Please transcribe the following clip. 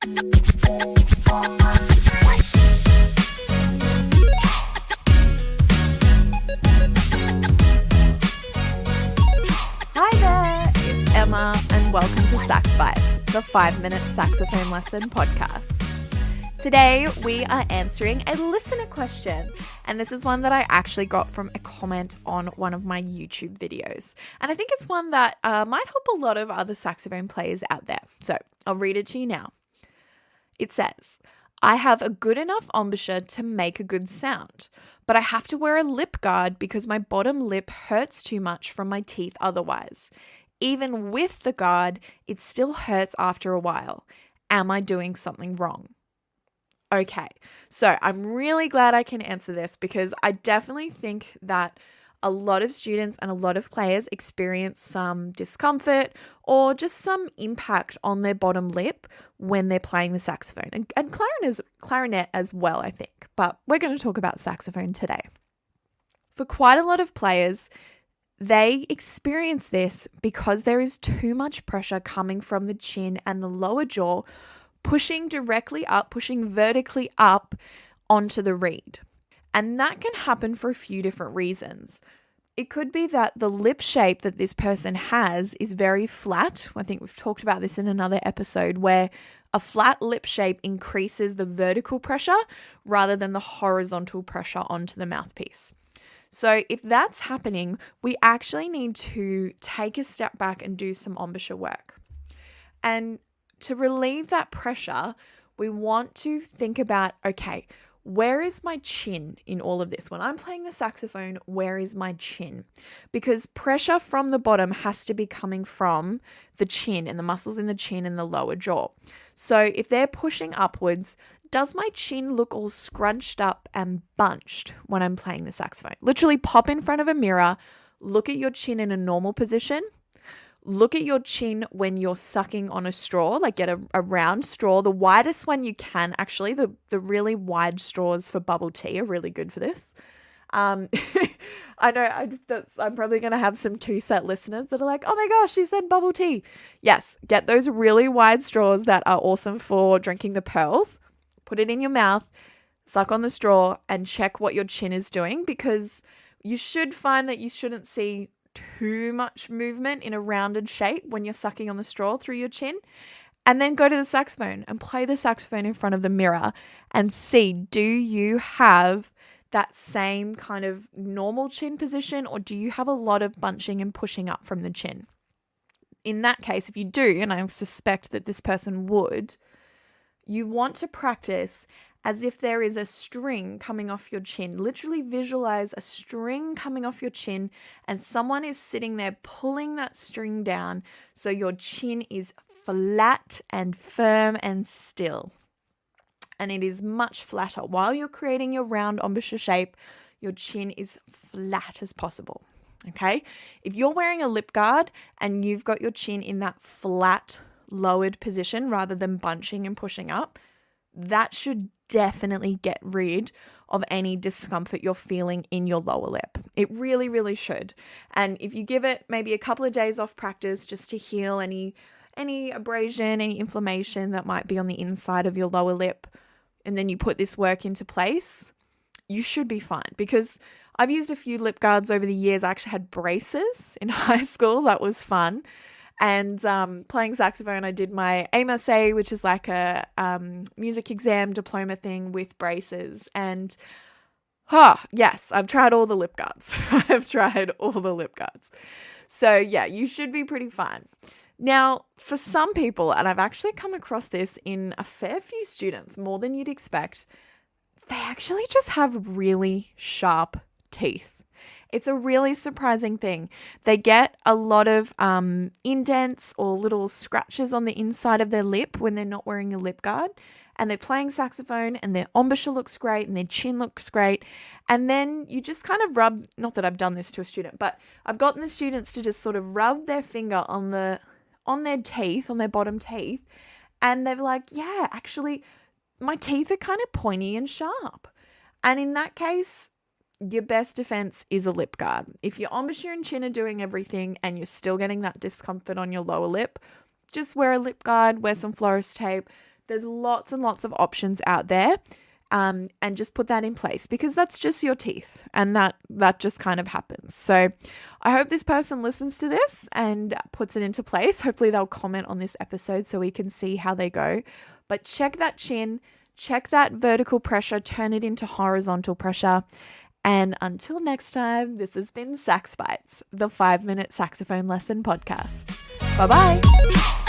Hi there, it's Emma and welcome to Sax Bites, the 5-minute saxophone lesson podcast. Today we are answering a listener question, and this is one that I actually got from a comment on one of my YouTube videos. And I think it's one that might help a lot of other saxophone players out there. So I'll read it to you now. It says, I have a good enough embouchure to make a good sound, but I have to wear a lip guard because my bottom lip hurts too much from my teeth otherwise. Even with the guard, it still hurts after a while. Am I doing something wrong? Okay, so I'm really glad I can answer this because I definitely think that a lot of students and a lot of players experience some discomfort or just some impact on their bottom lip when they're playing the saxophone and clarinet as well, I think. But we're going to talk about saxophone today. For quite a lot of players, they experience this because there is too much pressure coming from the chin and the lower jaw, pushing directly up, pushing vertically up onto the reed. And that can happen for a few different reasons. It could be that the lip shape that this person has is very flat. I think we've talked about this in another episode where a flat lip shape increases the vertical pressure rather than the horizontal pressure onto the mouthpiece. So if that's happening, we actually need to take a step back and do some embouchure work. And to relieve that pressure, we want to think about, okay, where is my chin in all of this? When I'm playing the saxophone, where is my chin? Because pressure from the bottom has to be coming from the chin and the muscles in the chin and the lower jaw. So if they're pushing upwards, does my chin look all scrunched up and bunched when I'm playing the saxophone? Literally pop in front of a mirror, look at your chin in a normal position. Look at your chin when you're sucking on a straw, like get a round straw, the widest one you can. Actually, the really wide straws for bubble tea are really good for this. I know I'm probably going to have some two-set listeners that are like, oh my gosh, she said bubble tea. Yes, get those really wide straws that are awesome for drinking the pearls. Put it in your mouth, suck on the straw, and check what your chin is doing because you should find that you shouldn't see too much movement in a rounded shape when you're sucking on the straw through your chin. And then go to the saxophone and play the saxophone in front of the mirror and see, do you have that same kind of normal chin position or do you have a lot of bunching and pushing up from the chin? In that case, if you do, and I suspect that this person would, you want to practice as if there is a string coming off your chin. Literally visualize a string coming off your chin and someone is sitting there pulling that string down so your chin is flat and firm and still. And it is much flatter. While you're creating your round embouchure shape, your chin is flat as possible. Okay? If you're wearing a lip guard and you've got your chin in that flat, lowered position rather than bunching and pushing up, that should definitely get rid of any discomfort you're feeling in your lower lip. It really, really should. And if you give it maybe a couple of days off practice just to heal any abrasion, any inflammation that might be on the inside of your lower lip, and then you put this work into place, you should be fine. Because I've used a few lip guards over the years. I actually had braces in high school. That was fun. And playing saxophone, I did my AMSA, which is like a music exam diploma thing with braces. And yes, I've tried all the lip guards. I've tried all the lip guards. So yeah, you should be pretty fine. Now, for some people, and I've actually come across this in a fair few students, more than you'd expect, they actually just have really sharp teeth. It's a really surprising thing. They get a lot of indents or little scratches on the inside of their lip when they're not wearing a lip guard. And they're playing saxophone and their embouchure looks great and their chin looks great. And then you just kind of rub, not that I've done this to a student, but I've gotten the students to just sort of rub their finger on their teeth, on their bottom teeth. And they're like, yeah, actually, my teeth are kind of pointy and sharp. And in that case, your best defense is a lip guard. If your embouchure and chin are doing everything and you're still getting that discomfort on your lower lip, just wear a lip guard, wear some florist tape, There's lots and lots of options out there. And just put that in place, because that's just your teeth, and that just kind of happens. So I hope this person listens to this and puts it into place. Hopefully they'll comment on this episode so we can see how they go. But check that chin, check that vertical pressure, turn it into horizontal pressure. And until next time, this has been Sax Bites, the 5-minute saxophone lesson podcast. Bye-bye.